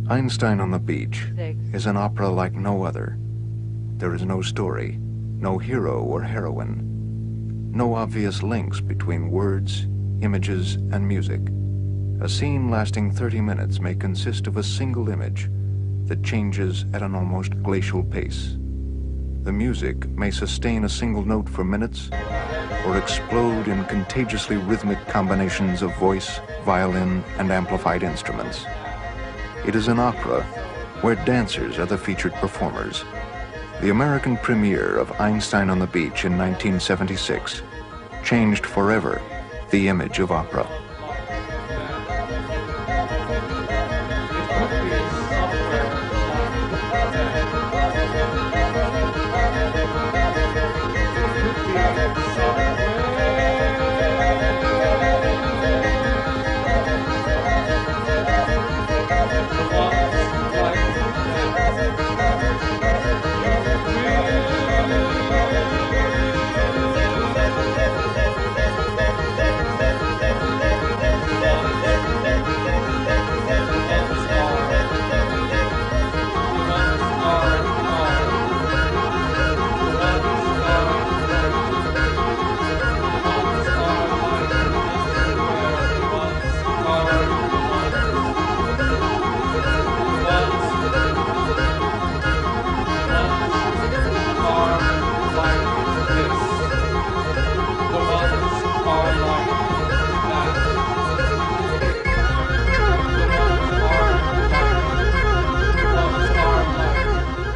Einstein on the Beach is an opera like no other. There is no story, no hero or heroine, no obvious links between words, images, and music. A scene lasting 30 minutes may consist of a single image that changes at an almost glacial pace. The music may sustain a single note for minutes or explode in contagiously rhythmic combinations of voice, violin, and amplified instruments. It is an opera where dancers are the featured performers. The American premiere of Einstein on the Beach in 1976 changed forever the image of opera.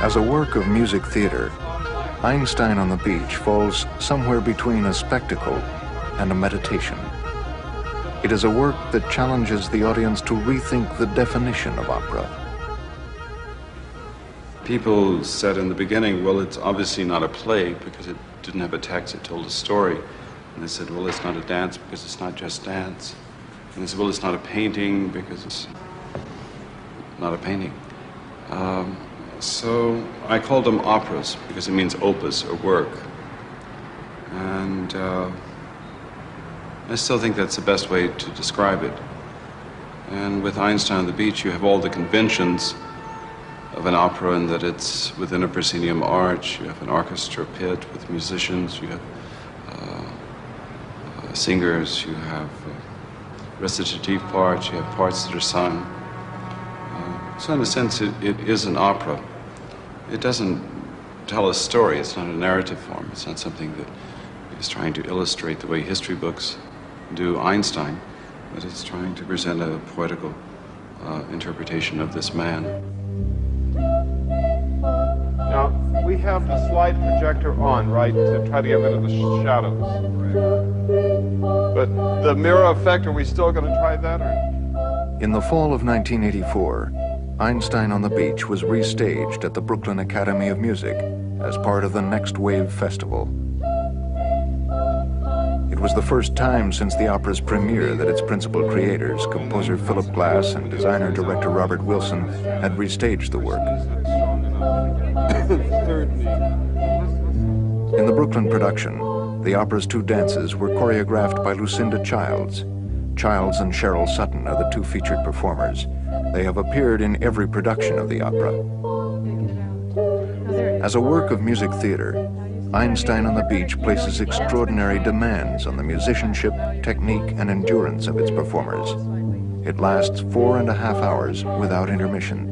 As a work of music theater, Einstein on the Beach falls somewhere between a spectacle and a meditation. It is a work that challenges the audience to rethink the definition of opera. People said in the beginning, well, it's obviously not a play because it didn't have a text, it told a story. And they said, well, it's not a dance because it's not just dance. And they said, well, it's not a painting because it's not a painting. So I called them operas because it means opus or work. And I still think that's the best way to describe it. And with Einstein on the Beach, you have all the conventions of an opera in that it's within a proscenium arch. You have an orchestra pit with musicians. You have singers. You have recitative parts. You have parts that are sung. So in a sense, it is an opera. It doesn't tell a story. It's not a narrative form. It's not something that is trying to illustrate the way history books do Einstein, but it's trying to present a poetical interpretation of this man. Now, we have the slide projector on, right, to try to get rid of the shadows. But the mirror effect, are we still going to try that? Or? In the fall of 1984, Einstein on the Beach was restaged at the Brooklyn Academy of Music as part of the Next Wave Festival. It was the first time since the opera's premiere that its principal creators, composer Philip Glass and designer-director Robert Wilson, had restaged the work. In the Brooklyn production, the opera's two dances were choreographed by Lucinda Childs. Childs and Cheryl Sutton are the two featured performers. They have appeared in every production of the opera. As a work of music theater, Einstein on the Beach places extraordinary demands on the musicianship, technique, and endurance of its performers. It lasts 4.5 hours without intermission.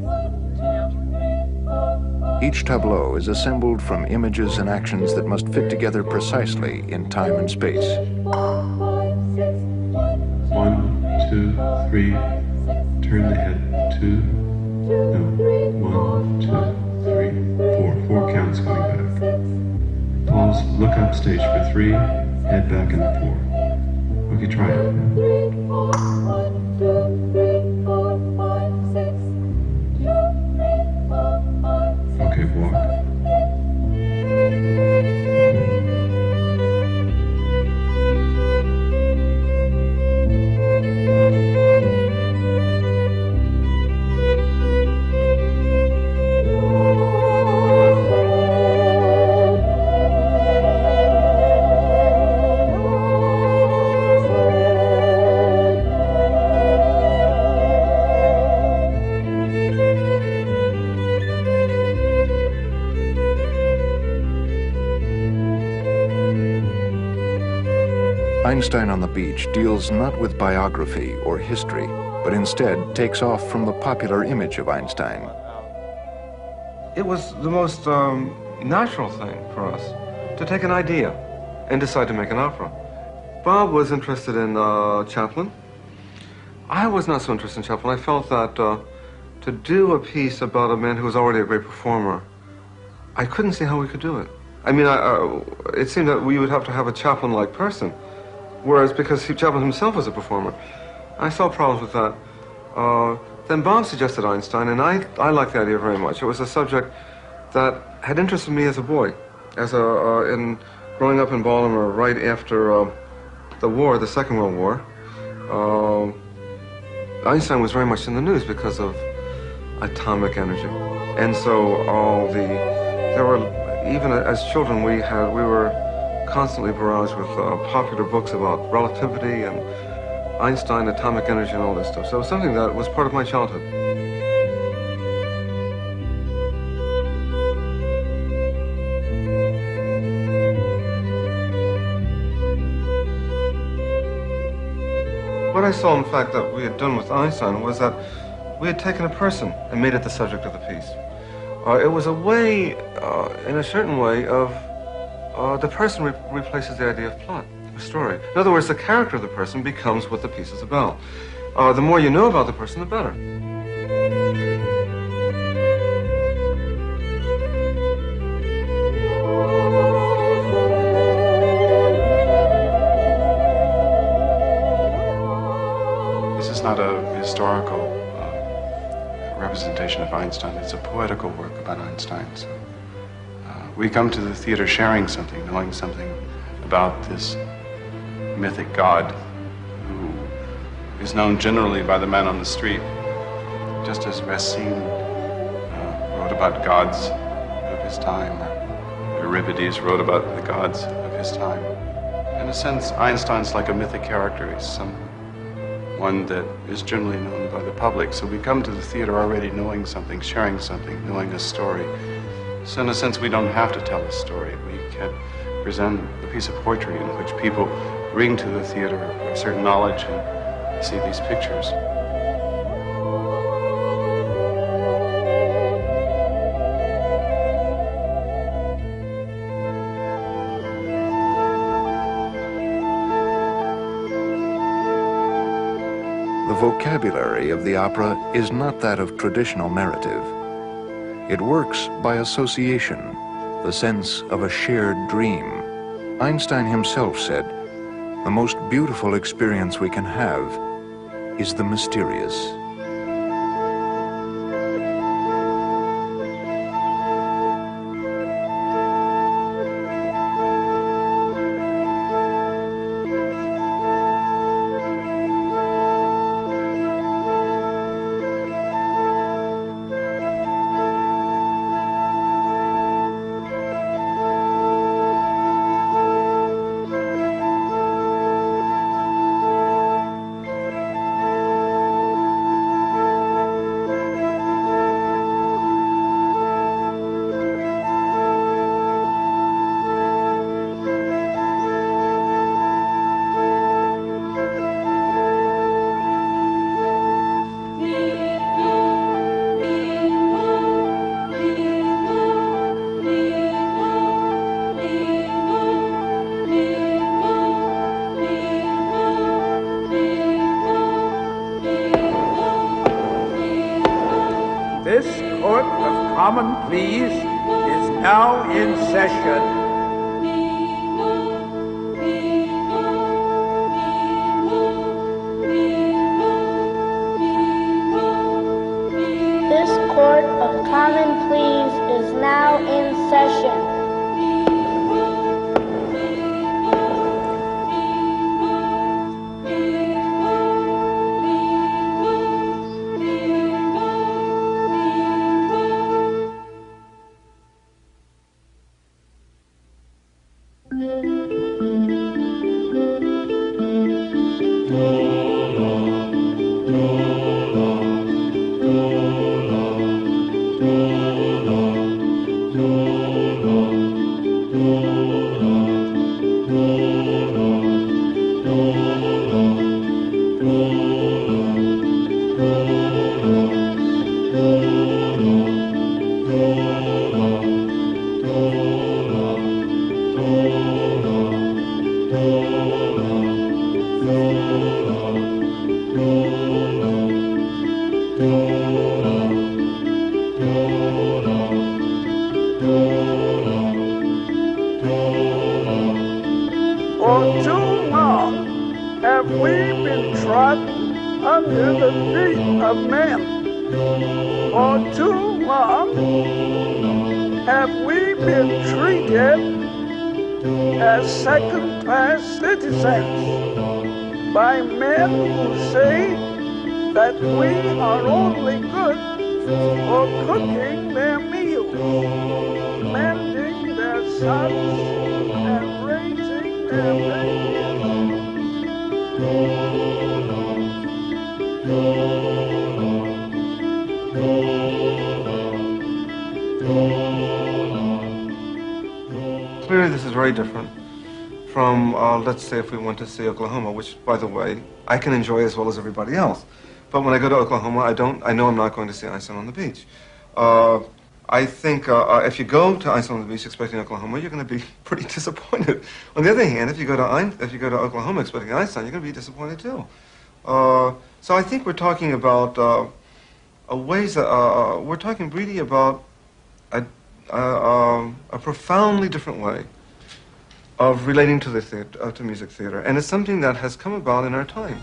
Each tableau is assembled from images and actions that must fit together precisely in time and space. 1, 2, 3, turn the head, 2, no, 1, 2, 3, 4, 4 counts coming back. Pause, look up stage for 3, head back in 4. Okay, try it. 1, 2, 3, 4, 5, 6. 2, 3, 4, 5, 6. Okay, walk. Einstein on the Beach deals not with biography or history, but instead takes off from the popular image of Einstein. It was the most natural thing for us to take an idea and decide to make an opera. Bob was interested in Chaplin. I was not so interested in Chaplin. I felt that to do a piece about a man who was already a great performer, I couldn't see how we could do it. I mean, it seemed that we would have to have a Chaplin-like person, whereas because Chaplin himself was a performer, I saw problems with that. Then Bob suggested Einstein, and I liked the idea very much. It was a subject that had interested me as a boy, in growing up in Baltimore right after the war, the Second World War. Einstein was very much in the news because of atomic energy, and so there were, even as children, we were constantly barraged with popular books about relativity and Einstein, atomic energy, and all this stuff. So it was something that was part of my childhood. What I saw, in fact, that we had done with Einstein was that we had taken a person and made it the subject of the piece. It was a way, in a certain way, of the person replaces the idea of plot, of story. In other words, the character of the person becomes what the piece is about. The more you know about the person, the better. This is not a historical representation of Einstein. It's a poetical work about Einstein. So, we come to the theater sharing something, knowing something about this mythic god who is known generally by the man on the street, just as Racine wrote about gods of his time, or Euripides wrote about the gods of his time. In a sense, Einstein's like a mythic character. He's someone that is generally known by the public. So we come to the theater already knowing something, sharing something, knowing a story. So in a sense, we don't have to tell a story. We can present a piece of poetry in which people bring to the theater a certain knowledge and see these pictures. The vocabulary of the opera is not that of traditional narrative. It works by association, the sense of a shared dream. Einstein himself said, "The most beautiful experience we can have is the mysterious." This Court of Common Pleas is now in session. This Court of Common Pleas is now in session. Have we been trodden under the feet of men? For too long have we been treated as second-class citizens by men who say that we are only good for cooking their meals, mending their socks, and raising their babies. Clearly, this is very different from, let's say, if we went to see Oklahoma, which, by the way, I can enjoy as well as everybody else. But when I go to Oklahoma, I know I'm not going to see Einstein on the beach. I think if you go to Einstein on the beach expecting Oklahoma, you're going to be pretty disappointed. On the other hand, if you go to Oklahoma expecting Einstein, you're going to be disappointed too. So I think we're talking about ways that we're talking really about a profoundly different way of relating to the theater, to music theater, and it's something that has come about in our time.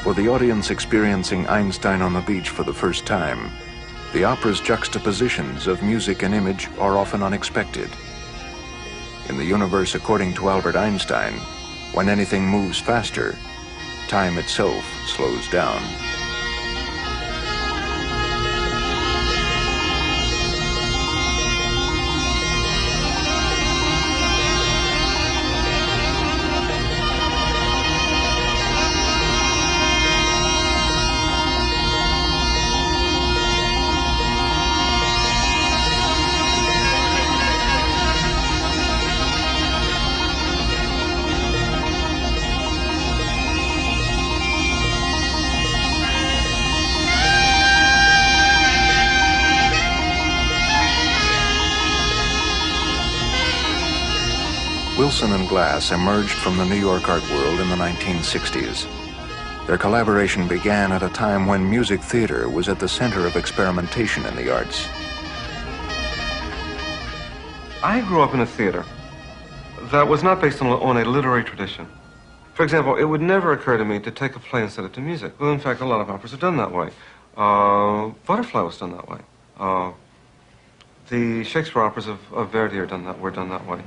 For the audience experiencing Einstein on the beach for the first time, the opera's juxtapositions of music and image are often unexpected. In the universe according to Albert Einstein, when anything moves faster, time itself slows down. Wilson and Glass emerged from the New York art world in the 1960s. Their collaboration began at a time when music theater was at the center of experimentation in the arts. I grew up in a theater that was not based on a literary tradition. For example, it would never occur to me to take a play and set it to music. Well, in fact, a lot of operas are done that way. Butterfly was done that way. The Shakespeare operas of Verdi were done that way.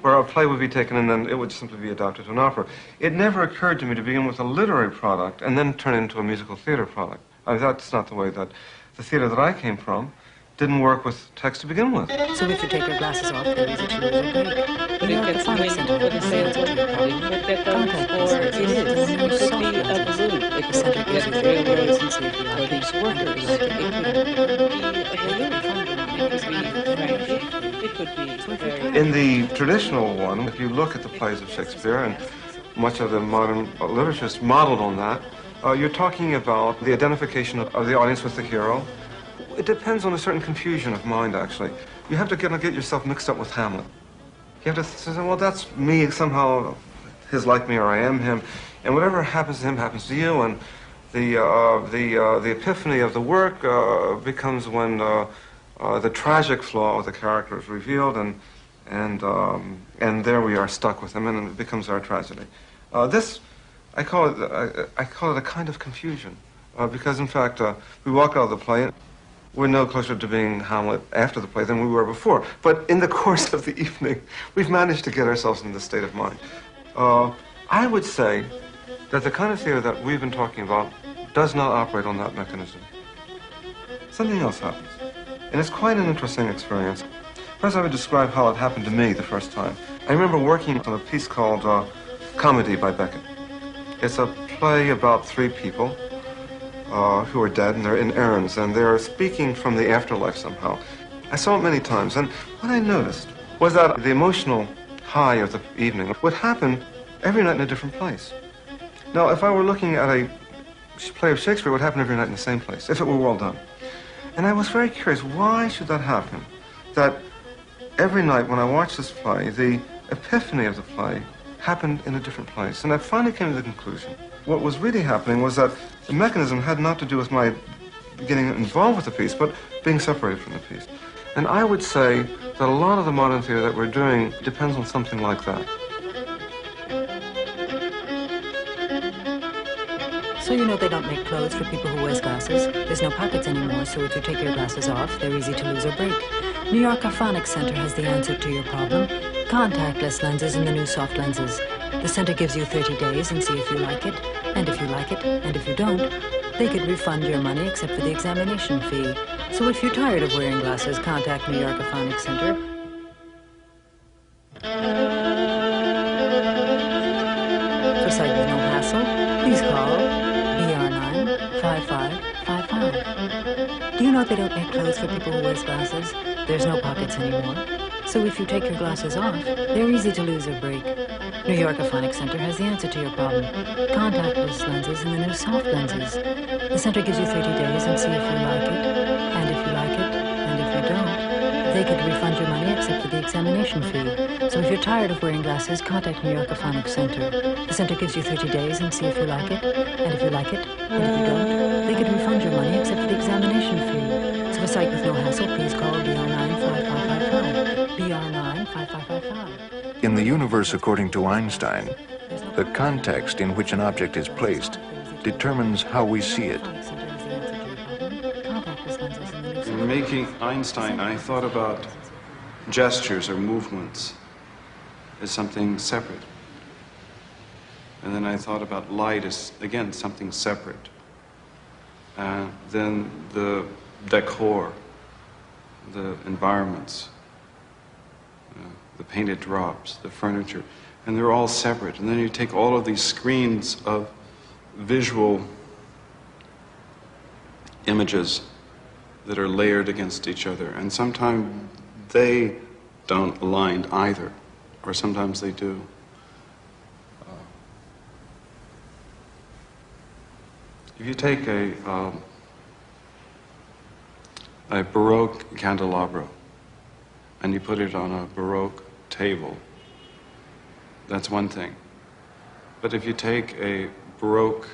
Where a play would be taken and then it would simply be adapted to an opera. It never occurred to me to begin with a literary product and then turn it into a musical theater product. I mean, that's not the way that the theater that I came from didn't work with text to begin with. So if you take your glasses off, the music should be great. You know, the final center of the sales will be contact or it is. It could be a balloon. It could center gives you railroads and safety for these workers. It could be a balloon. It could be very... In the traditional one, if you look at the plays of Shakespeare, and much of the modern literature is modeled on that, you're talking about the identification of the audience with the hero. It depends on a certain confusion of mind, actually. You have to get yourself mixed up with Hamlet. You have to say, well, that's me, somehow his like me or I am him, and whatever happens to him happens to you, and the epiphany of the work becomes when the tragic flaw of the character is revealed, and there we are stuck with him, and it becomes our tragedy. This, I call it a kind of confusion, because in fact we walk out of the play. We're no closer to being Hamlet after the play than we were before. But in the course of the evening, we've managed to get ourselves in this state of mind. I would say that the kind of theater that we've been talking about does not operate on that mechanism. Something else happens. And it's quite an interesting experience. First, I would describe how it happened to me the first time. I remember working on a piece called Comedy by Beckett. It's a play about three people who are dead, and they're in urns, and they're speaking from the afterlife somehow. I saw it many times, and what I noticed was that the emotional high of the evening would happen every night in a different place. Now, if I were looking at a play of Shakespeare, it would happen every night in the same place, if it were well done. And I was very curious, why should that happen? That every night when I watched this play, the epiphany of the play happened in a different place. And I finally came to the conclusion. What was really happening was that the mechanism had not to do with my getting involved with the piece, but being separated from the piece. And I would say that a lot of the modern theater that we're doing depends on something like that. So you know they don't make clothes for people who wear glasses. There's no pockets anymore, so if you take your glasses off, they're easy to lose or break. New York Phonics Center has the answer to your problem. Contactless lenses and the new soft lenses. The center gives you 30 days and see if you like it. And if you like it, and if you don't, they could refund your money except for the examination fee. So if you're tired of wearing glasses, contact New York Phonics Center. For sight with no hassle, please call BR95555. Do you know they don't make clothes for people who wear glasses? There's no pockets anymore. So if you take your glasses off, they're easy to lose or break. New York Phonics Center has the answer to your problem. Contactless lenses and the new soft lenses. The center gives you 30 days and see if you like it. And if you like it, and if you don't, they could refund your money except for the examination fee. So if you're tired of wearing glasses, contact New York Phonics Center. The center gives you 30 days and see if you like it. And if you like it, and if you don't, they could refund your money except for the examination fee. So for sight with no hassle, please call BR95555. BR95555. In the universe according to Einstein, the context in which an object is placed determines how we see it. In making Einstein, I thought about gestures or movements as something separate. And then I thought about light as, again, something separate. And then the decor, the environments, the painted drops, the furniture, and they're all separate. And then you take all of these screens of visual images that are layered against each other, and sometimes they don't align either, or sometimes they do. If you take a Baroque candelabra and you put it on a Baroque table, that's one thing. But if you take a Baroque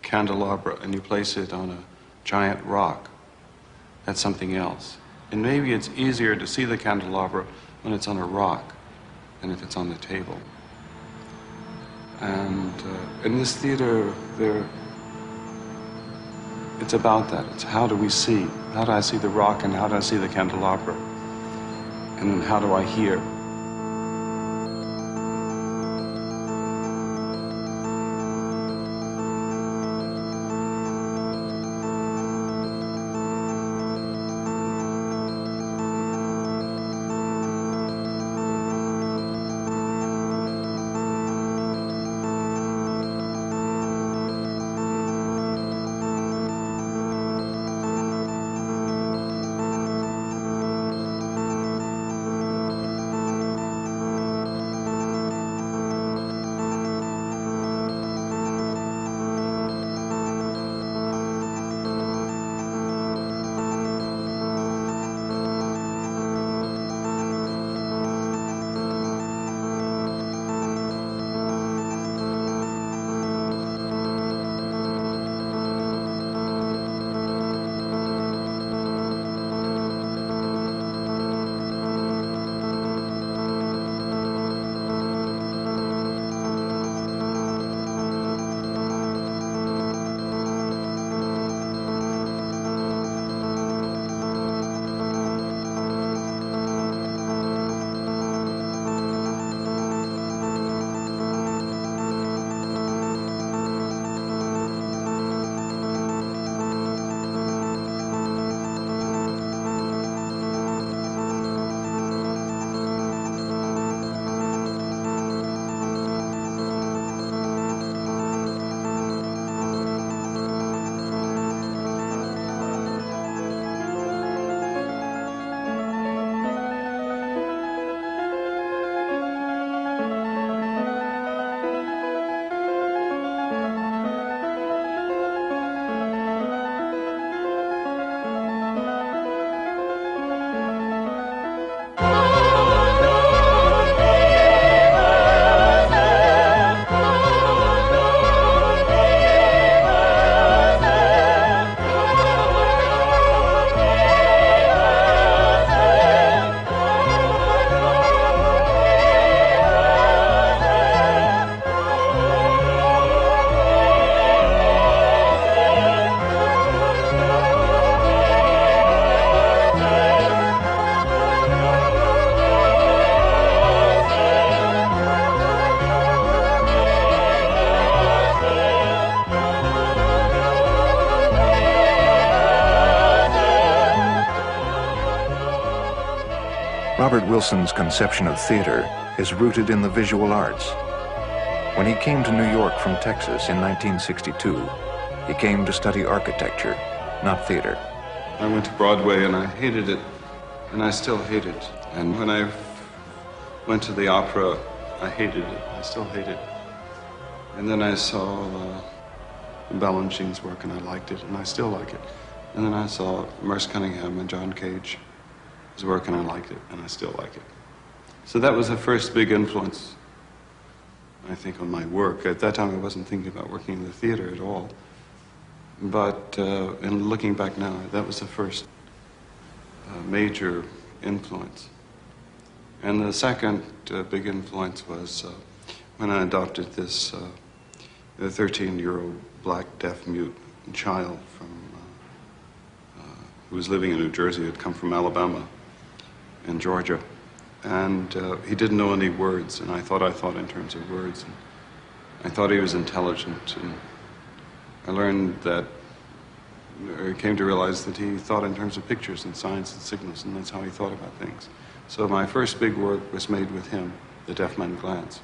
candelabra and you place it on a giant rock, that's something else. And maybe it's easier to see the candelabra when it's on a rock than if it's on the table. And in this theater, it's about that. It's how do we see? How do I see the rock and how do I see the candelabra? And then how do I hear? Robert Wilson's conception of theater is rooted in the visual arts. When he came to New York from Texas in 1962, he came to study architecture, not theater. I went to Broadway and I hated it, and I still hate it. And when I went to the opera, I hated it. I still hate it. And then I saw Balanchine's work and I liked it, and I still like it. And then I saw Merce Cunningham and John Cage's work and I liked it, and I still like it. So that was the first big influence, I think, on my work. At that time, I wasn't thinking about working in the theater at all. But in looking back now, that was the first major influence. And the second big influence was when I adopted this 13-year-old black deaf-mute child from who was living in New Jersey, had come from Alabama and Georgia. And he didn't know any words, and I thought in terms of words. And I thought he was intelligent, and I learned that, I came to realize that he thought in terms of pictures and signs and signals, and that's how he thought about things. So my first big work was made with him, The Deaf Man Glance,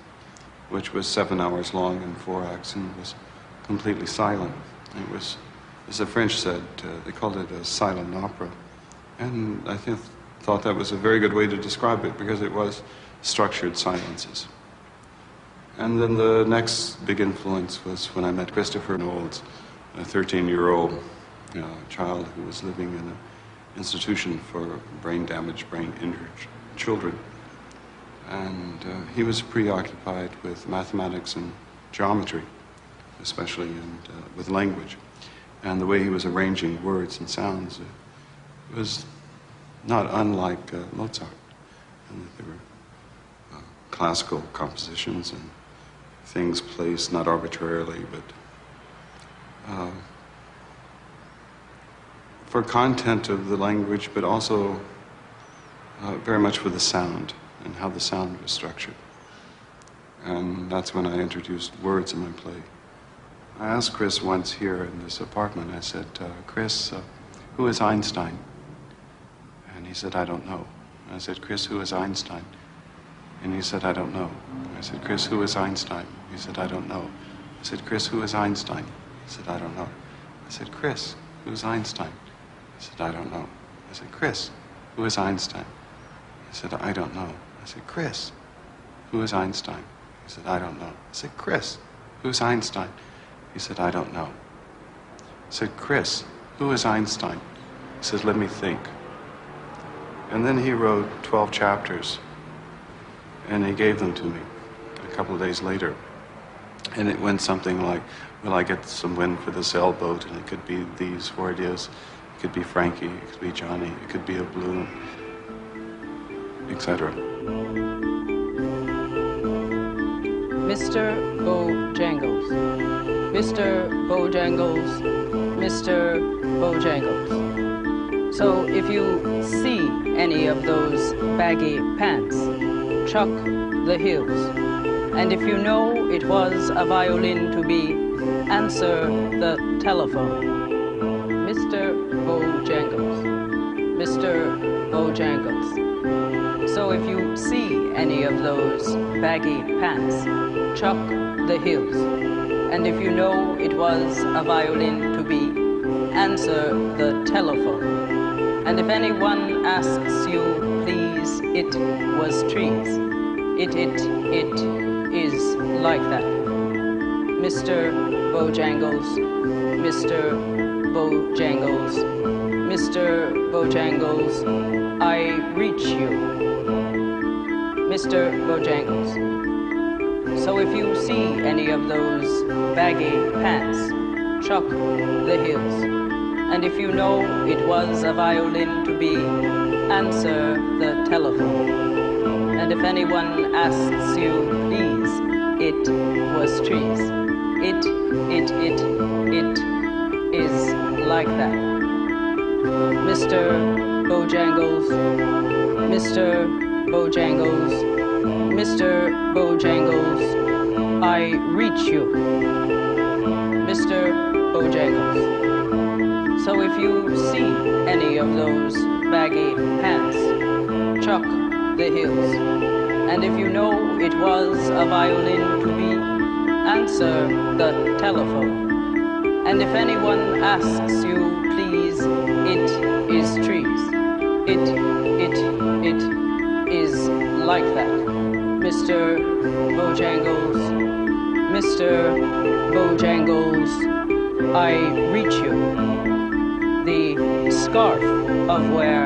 which was 7 hours long and 4 acts, and was completely silent. It was, as the French said, they called it a silent opera. And I thought that was a very good way to describe it, because it was structured silences. And then the next big influence was when I met Christopher Knowles, a 13-year-old child who was living in an institution for brain-damaged, brain-injured children. And he was preoccupied with mathematics and geometry, especially, and with language. And the way he was arranging words and sounds was not unlike Mozart. And that there were classical compositions and things placed not arbitrarily, but for content of the language, but also very much for the sound and how the sound was structured. And that's when I introduced words in my play. I asked Chris once here in this apartment, I said, Chris, who is Einstein? And he said, I don't know. I said, Chris, who is Einstein? And he said, I don't know. I said, Chris, who is Einstein? He said, I don't know. I said, Chris, who is Einstein? He said, I don't know. I said, Chris, who is Einstein? He said, I don't know. I said, Chris, who is Einstein? He said, I don't know. I said, Chris, who is Einstein? He said, I don't know. I said, Chris, who is Einstein? He said, I don't know. I said, Chris, who is Einstein? He said, let me think. And then he wrote 12 chapters, and he gave them to me a couple of days later. And it went something like, will I get some wind for the sailboat? And it could be these 4 ideas. It could be Frankie, it could be Johnny, it could be a balloon, etc. Mr. Bojangles, Mr. Bojangles, Mr. Bojangles. So if you see any of those baggy pants, chuck the heels. And if you know it was a violin to be, answer the telephone. Mr. Bojangles, Mr. Bojangles. So if you see any of those baggy pants, chuck the heels. And if you know it was a violin to be, answer the telephone. And if anyone asks you, please, it was trees. It is like that. Mr. Bojangles, Mr. Bojangles, Mr. Bojangles, I reach you. Mr. Bojangles. So if you see any of those baggy pants, chuck the heels. And if you know it was a violin to be, answer the telephone. And if anyone asks you, please, it was trees. It is like that. Mr. Bojangles, Mr. Bojangles, Mr. Bojangles, I reach you. Mr. Bojangles. So if you see any of those baggy pants, chuck the hills. And if you know it was a violin to be, answer the telephone. And if anyone asks you, please, it is trees. It is like that. Mr. Bojangles, Mr. Bojangles, I reach you. The scarf of wear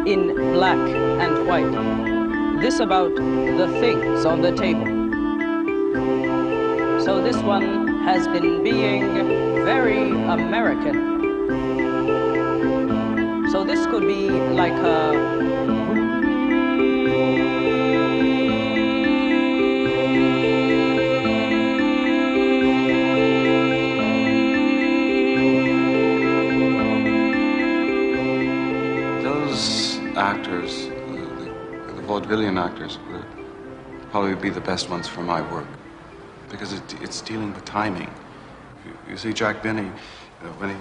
in black and white. This about the things on the table. So this one has been being very American. So this could be like a actors, the vaudevillian actors, would probably be the best ones for my work because it's dealing with timing. You see Jack Benny, when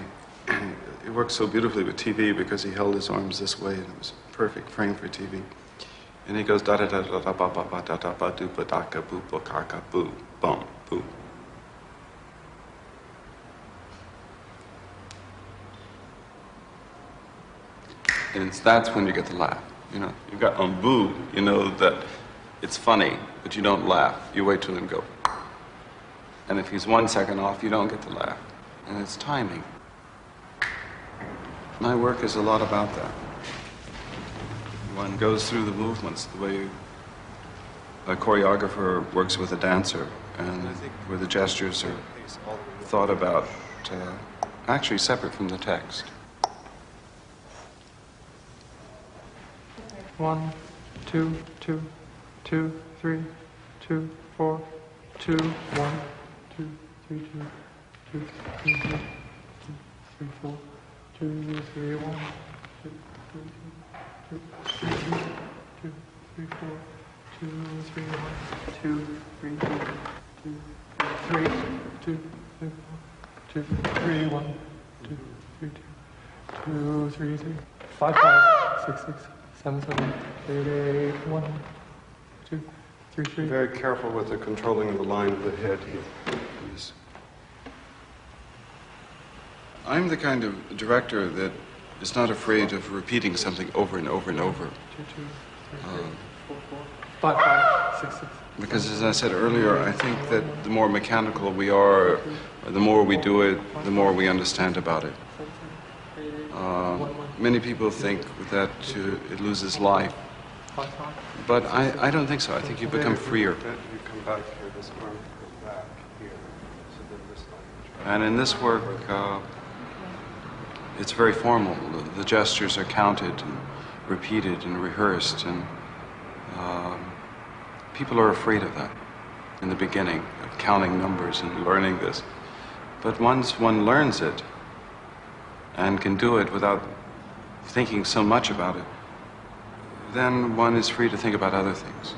he works so beautifully with TV because he held his arms this way and it was a perfect frame for TV. And he goes da da da da da ba ba ba da da ba do ba da ka boo ba ka ka boo bum boo. And that's when you get the laugh. You know, you've got boo, you know that it's funny, but you don't laugh. You wait till him go. And if he's 1 second off, you don't get the laugh. And it's timing. My work is a lot about that. One goes through the movements the way a choreographer works with a dancer, and I think where the gestures are thought about actually separate from the text. 1, 2, 2, 2, 3, 2, 4, 2, 1, 2, 3, 2, 2, 3, 2, 3, 4, 2, 3, 1, 2, 3, 2, 2, 3, 4, 2, 3, 1, 2, 3, 2, 2, 3, 2, 2, 3, 1, 2, 3, 2, 3, 3, 5, 5, 6, 6. 7, 7, 8, 8, 1, 2, 3, 3. Very careful with the controlling of the line of the head here. Yes. I'm the kind of director that is not afraid of repeating something over and over and over. 2, 2, 3, 4, 4, 5, 5, 6, 6. Because as I said earlier, I think that the more mechanical we are, or the more we do it, the more we understand about it. Many people think with that it loses life, but I don't think so. I think you become freer. You come back here, this arm goes back here, so then this line. And in this work, it's very formal. The gestures are counted and repeated and rehearsed, and people are afraid of that in the beginning, of counting numbers and learning this. But once one learns it and can do it without thinking so much about it, then one is free to think about other things.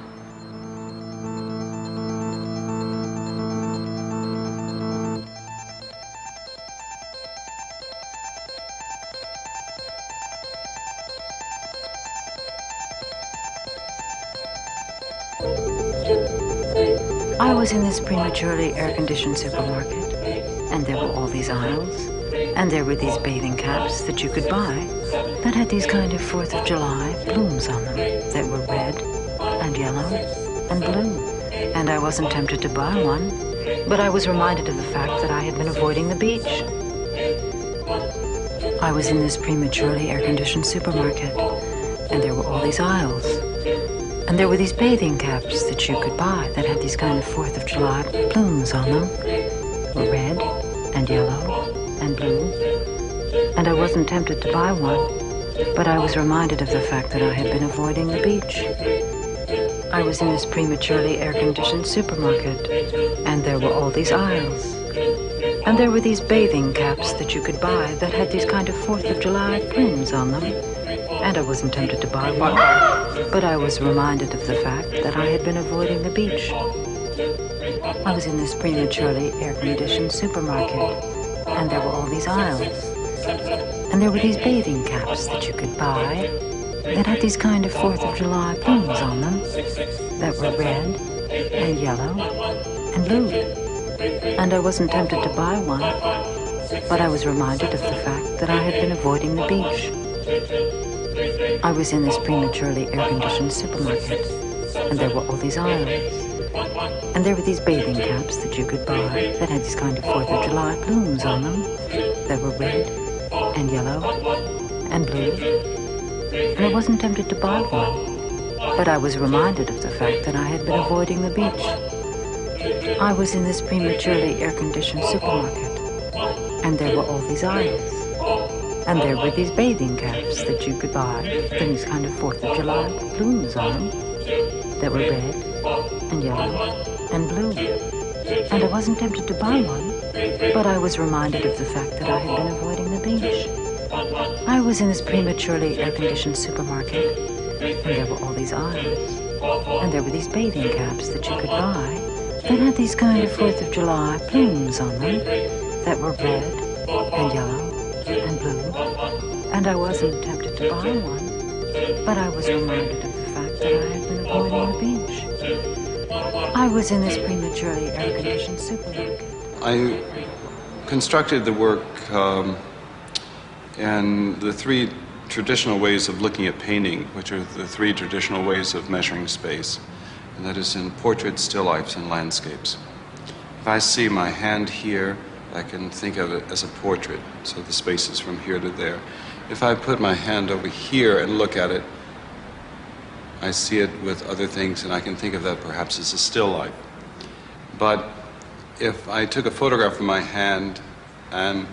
I was in this prematurely air-conditioned supermarket, and there were all these aisles, and there were these bathing caps that you could buy that had these kind of 4th of July blooms on them that were red and yellow and blue. And I wasn't tempted to buy one, but I was reminded of the fact that I had been avoiding the beach. I was in this prematurely air-conditioned supermarket, and there were all these aisles, and there were these bathing caps that you could buy that had these kind of 4th of July blooms on them, red and yellow and blue. And I wasn't tempted to buy one, but I was reminded of the fact that I had been avoiding the beach. I was in this prematurely air-conditioned supermarket, and there were all these aisles, and there were these bathing caps that you could buy that had these kind of 4th of July plumes on them, and I wasn't tempted to buy one, but I was reminded of the fact that I had been avoiding the beach. I was in this prematurely air-conditioned supermarket, and there were all these aisles, and there were these bathing caps that you could buy that had these kind of 4th of July plumes on them that were red and yellow and blue. And I wasn't tempted to buy one, but I was reminded of the fact that I had been avoiding the beach. I was in this prematurely air-conditioned supermarket, and there were all these aisles. And there were these bathing caps that you could buy that had these kind of 4th of July plumes on them that were red and yellow and blue. And I wasn't tempted to buy one, but I was reminded of the fact that I had been avoiding the beach. I was in this prematurely air-conditioned supermarket, and there were all these aisles. And there were these bathing caps that you could buy that had these kind of 4th of July plumes on them that were red and yellow and blue. And I wasn't tempted to buy one, but I was reminded of the fact that I had been avoiding the beach. I was in this prematurely air-conditioned supermarket, and there were all these aisles. And there were these bathing caps that you could buy that had these kind of 4th of July plumes on them that were red and yellow and blue. And I wasn't tempted to buy one, but I was reminded of the fact that I had been avoiding the beach. I was in this prematurely air-conditioned supermarket. I constructed the work and the 3 traditional ways of looking at painting, which are the 3 traditional ways of measuring space, and that is in portraits, still lifes, and landscapes. If I see my hand here, I can think of it as a portrait, so the space is from here to there. If I put my hand over here and look at it, I see it with other things, and I can think of that perhaps as a still life. But if I took a photograph of my hand and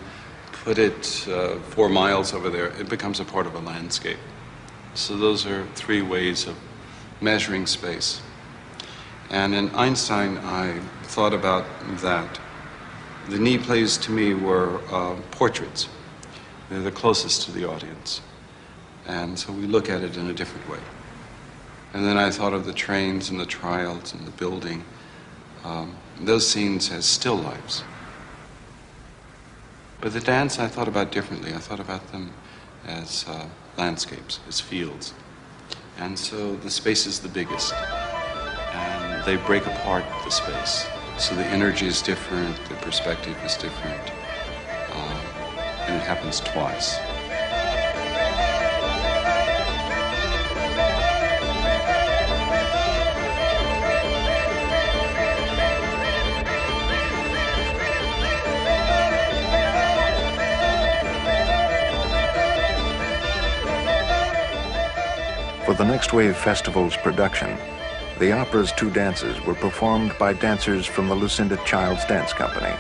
put it 4 miles over there, it becomes a part of a landscape. So those are 3 ways of measuring space. And in Einstein, I thought about that. The knee plays to me were portraits. They're the closest to the audience. And so we look at it in a different way. And then I thought of the trains and the trials and the building, those scenes as still lives. But the dance I thought about differently. I thought about them as landscapes, as fields. And so the space is the biggest. And they break apart the space. So the energy is different, the perspective is different, and it happens twice. For the Next Wave Festival's production, the opera's 2 dances were performed by dancers from the Lucinda Childs Dance Company.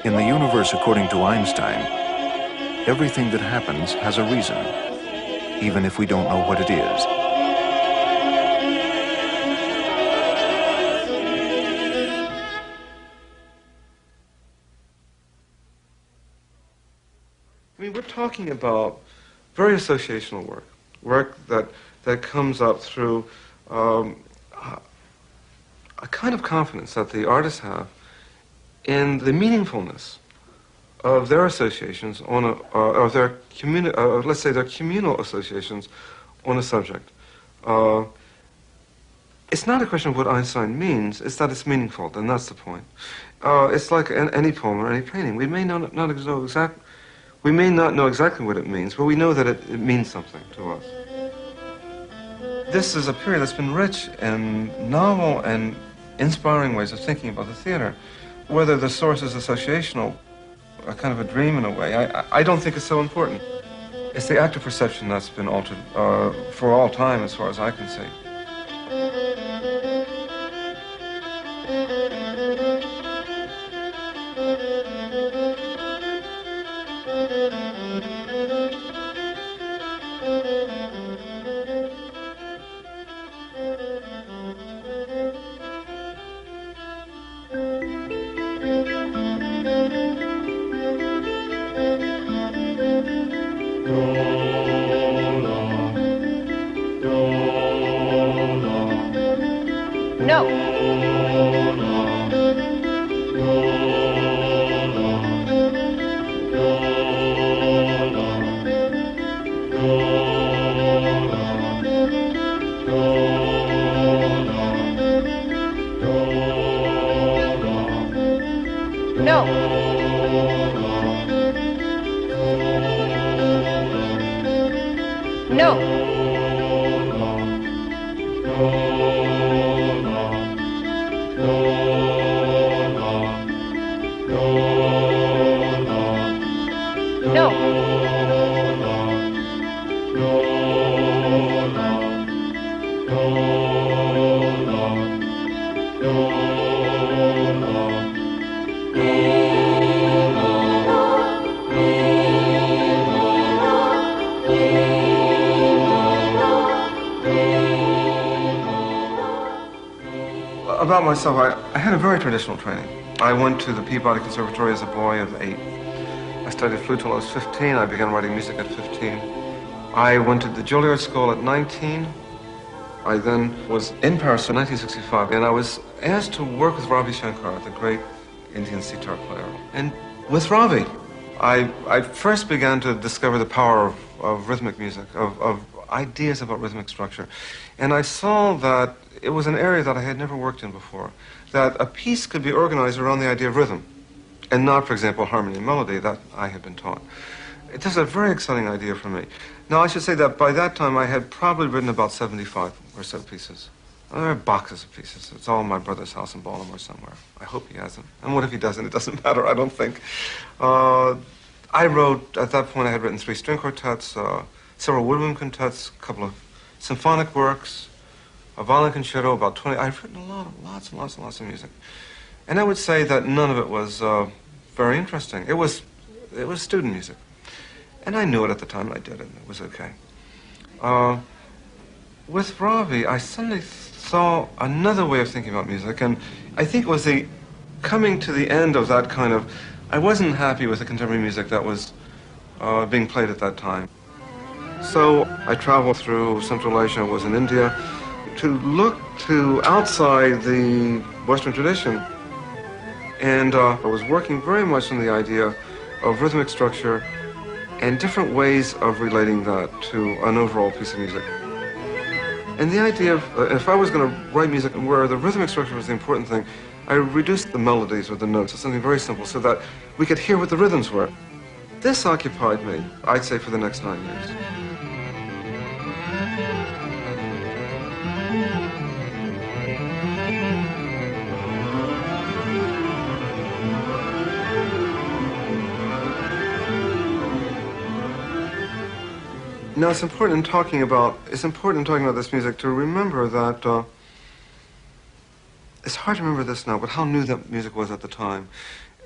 In the universe according to Einstein, everything that happens has a reason, even if we don't know what it is. I mean, we're talking about very associational work that comes up through a kind of confidence that the artists have in the meaningfulness of their associations on of their let's say their communal associations on a subject. It's not a question of what Einstein means; it's that it's meaningful, and that's the point. It's like any poem or any painting. We may not know exactly what it means, but we know that it means something to us. This is a period that's been rich in novel and inspiring ways of thinking about the theater. Whether the source is associational, a kind of a dream in a way, I don't think it's so important. It's the active perception that's been altered for all time, as far as I can see. About myself, I had a very traditional training. I went to the Peabody Conservatory as a boy of 8. I studied flute till I was 15. I began writing music at 15. I went to the Juilliard School at 19. I then was in Paris in 1965, and I was asked to work with Ravi Shankar, the great Indian sitar player. And with Ravi, I first began to discover the power of rhythmic music, of ideas about rhythmic structure. And I saw that it was an area that I had never worked in before, that a piece could be organized around the idea of rhythm, and not, for example, harmony and melody that I had been taught. It was a very exciting idea for me. Now, I should say that by that time, I had probably written about 75 or so pieces. There are boxes of pieces. It's all in my brother's house in Baltimore somewhere. I hope he hasn't. And what if he doesn't? It doesn't matter, I don't think. I wrote, at that point, I had written 3 string quartets, several woodwind quintets, a couple of symphonic works, a violin concerto, about 20. I've written lots and lots of music. And I would say that none of it was very interesting. It was student music. And I knew it at the time, and I did it, and it was okay. With Ravi, I suddenly saw another way of thinking about music, and I think it was the coming to the end of that kind of... I wasn't happy with the contemporary music that was being played at that time. So I traveled through Central Asia, I was in India, to look to outside the Western tradition. And I was working very much on the idea of rhythmic structure and different ways of relating that to an overall piece of music. And the idea of, if I was going to write music where the rhythmic structure was the important thing, I reduced the melodies or the notes to something very simple so that we could hear what the rhythms were. This occupied me, I'd say, for the next 9 years. Now, it's important in talking about this music to remember that it's hard to remember this now, but how new that music was at the time.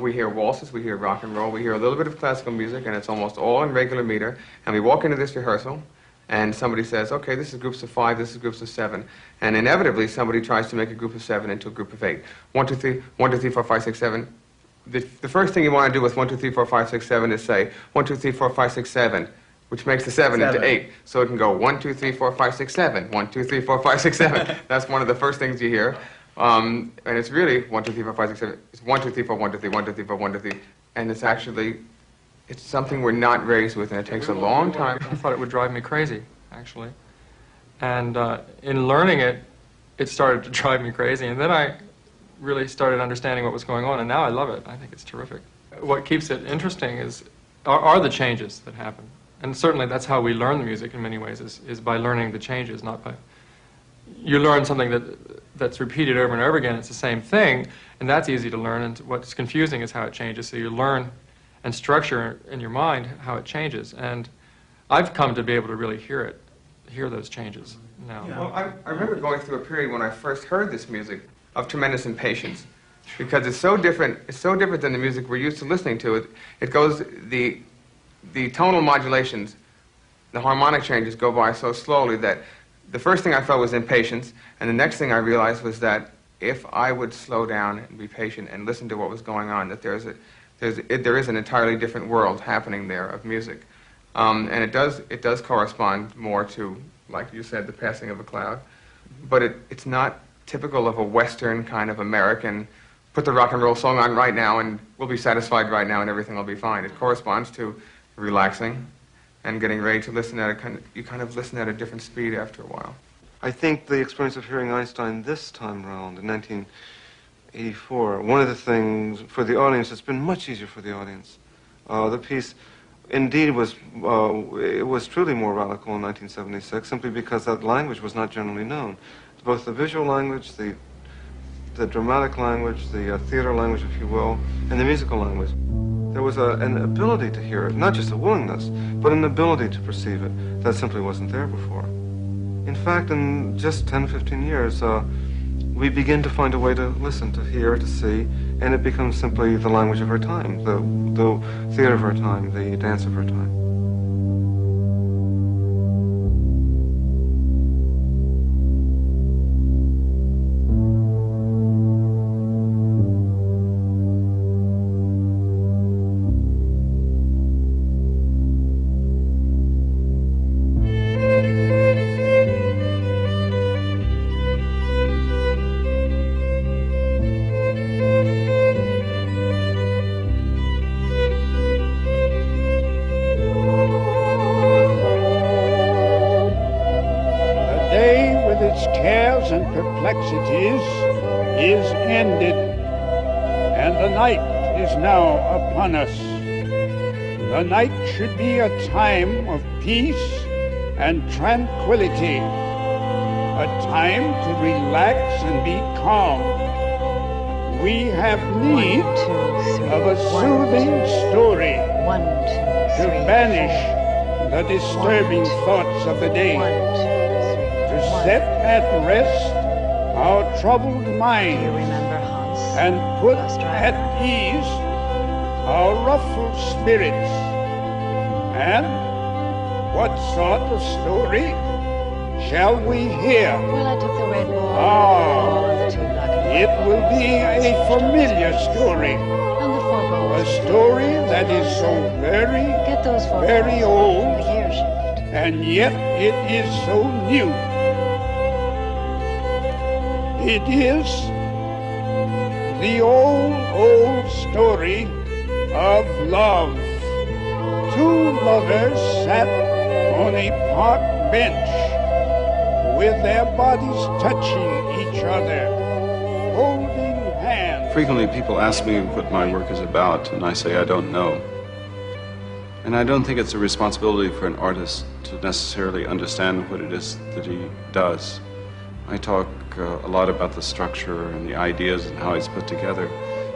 We hear waltzes, we hear rock and roll, we hear a little bit of classical music, and it's almost all in regular meter. And we walk into this rehearsal, and somebody says, okay, this is groups of 5, this is groups of 7. And inevitably, somebody tries to make a group of 7 into a group of 8. 1, 2, 3, 1, 2, 3, 4, 5, 6, 7. The first thing you want to do with 1, 2, 3, 4, 5, 6, 7 is say 1, 2, 3, 4, 5, 6, 7, which makes the 7 into 8. So it can go 1, 2, 3, 4, 5, 6, 7. 1, 2, 3, 4, 5, 6, 7. That's one of the first things you hear. And it's really 1, 2, 3, 4, 5, 6, 7. It's 1, 2, 3, 4, 1, 2, 3, 1, 2, 3, 4, 1, 2, 3. And it's actually, it's something we're not raised with, and it takes a long time. I thought it would drive me crazy, actually. And in learning it, it started to drive me crazy. And then I really started understanding what was going on, and now I love it. I think it's terrific. What keeps it interesting are the changes that happen. And certainly that's how we learn the music in many ways, is by learning the changes, not by... You learn something that's repeated over and over again, it's the same thing, and that's easy to learn, and what's confusing is how it changes. So you learn and structure in your mind how it changes. And I've come to be able to really hear those changes now. Well, I remember going through a period when I first heard this music of tremendous impatience, because it's so different than the music we're used to listening to. It goes, the tonal modulations, the harmonic changes go by so slowly that the first thing I felt was impatience, and the next thing I realized was that if I would slow down and be patient and listen to what was going on, that there is an entirely different world happening there of music. And it does correspond more to, like you said, the passing of a cloud. But it's not typical of a Western kind of American, put the rock and roll song on right now and we'll be satisfied right now and everything will be fine. It corresponds to relaxing and getting ready to listen at you kind of listen at a different speed after a while. I think the experience of hearing Einstein this time around in 1984, one of the things for the audience, it's been much easier for the audience. The piece indeed was truly more radical in 1976, simply because that language was not generally known. Both the visual language, the dramatic language, the theater language, if you will, and the musical language. There was an ability to hear it, not just a willingness, but an ability to perceive it that simply wasn't there before. In fact, in just 10, 15 years, we begin to find a way to listen, to hear, to see, and it becomes simply the language of our time, the theater of our time, the dance of our time. Is ended, and the night is now upon us. The night should be a time of peace and tranquility, a time to relax and be calm. We have need of a soothing story to banish the disturbing thoughts of the day, to set at rest our troubled minds, and put at ease our ruffled spirits. And what sort of story shall we hear? Well, I took the red ball. It will be a familiar story. A story that is so very, very old, and yet it is so new. It is the old story of love. Two lovers sat on a park bench with their bodies touching each other, holding hands. Frequently people ask me what my work is about, and I say I don't know. And I don't think it's a responsibility for an artist to necessarily understand what it is that he does. I talk a lot about the structure and the ideas and how it's put together,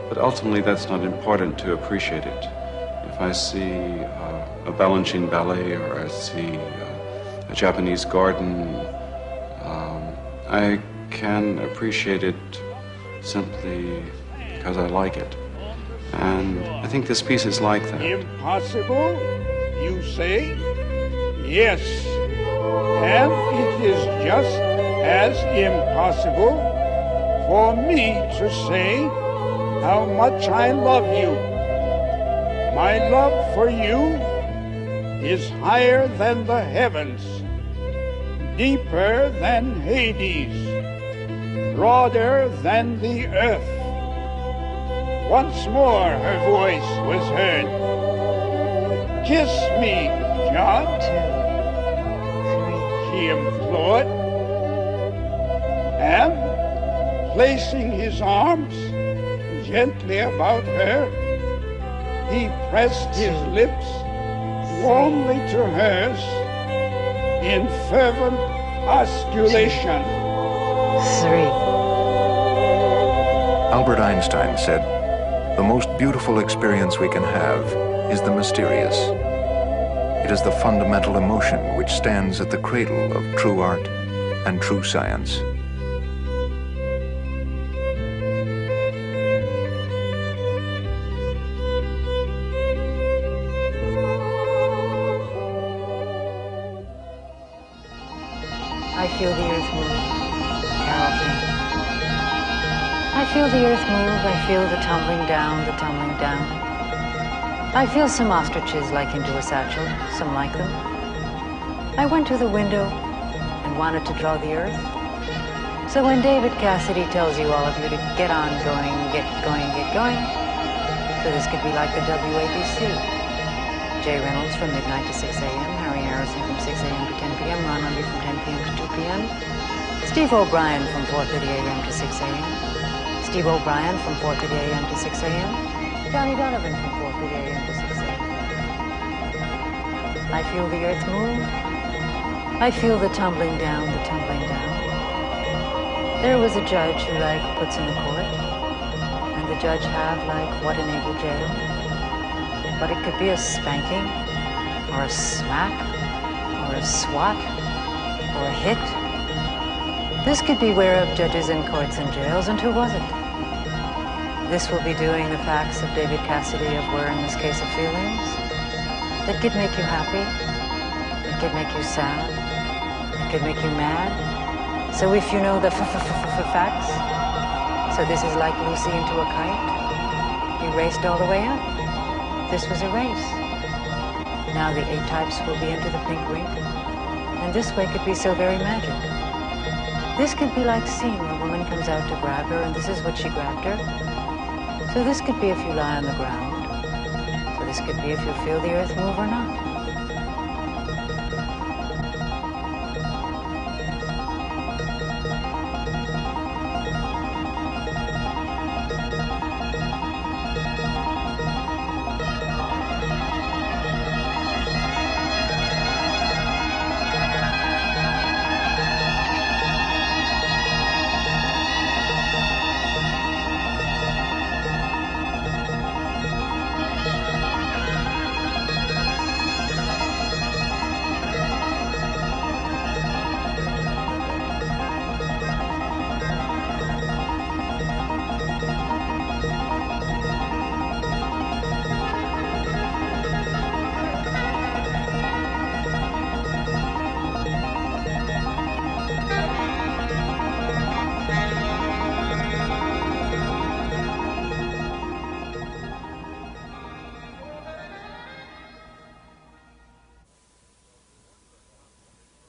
but ultimately that's not important to appreciate it. If I see a Balanchine ballet or I see a Japanese garden, I can appreciate it simply because I like it. And I think this piece is like that. Impossible, you say? Yes. And it is just as impossible for me to say how much I love you. My love for you is higher than the heavens, deeper than Hades, broader than the earth. Once more her voice was heard. Kiss me, John, she implored, and placing his arms gently about her, he pressed his lips warmly to hers in fervent osculation. 3. Albert Einstein said, "The most beautiful experience we can have is the mysterious. It is the fundamental emotion which stands at the cradle of true art and true science." I feel the earth move. Carol King. I feel the earth move. I feel the tumbling down, the tumbling down. I feel some ostriches like into a satchel, some like them. I went to the window and wanted to draw the earth. So when David Cassidy tells you, all of you, to get on going, get going, get going, so this could be like the WABC. Jay Reynolds from midnight to 6 a.m., Harry Harrison from 6 a.m. to 10 p.m., Ron Lundy from 10 p.m. to 2 p.m., Steve O'Brien from 4:30 a.m. to 6 a.m., Steve O'Brien from 4:30 a.m. to 6 a.m., Johnny Donovan from 4:30 a.m. to 6 a.m. I feel the earth move. I feel the tumbling down, the tumbling down. There was a judge who, like, puts in a court, and the judge have, like, what enable jail. But it could be a spanking, or a smack, or a swat, or a hit. This could beware of judges in courts and jails, and who was it? This will be doing the facts of David Cassidy of where, in this case, of feelings. It could make you happy. It could make you sad. It could make you mad. So if you know the facts, so this is like Lucy into a kite. You raced all the way up. This was a race. Now the A-types will be into the pink rink, and this way could be so very magic. This could be like seeing a woman comes out to grab her, and this is what she grabbed her. So this could be if you lie on the ground. So this could be if you feel the earth move or not.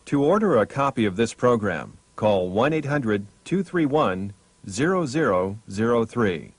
To order a copy of this program, call 1-800-231-0003.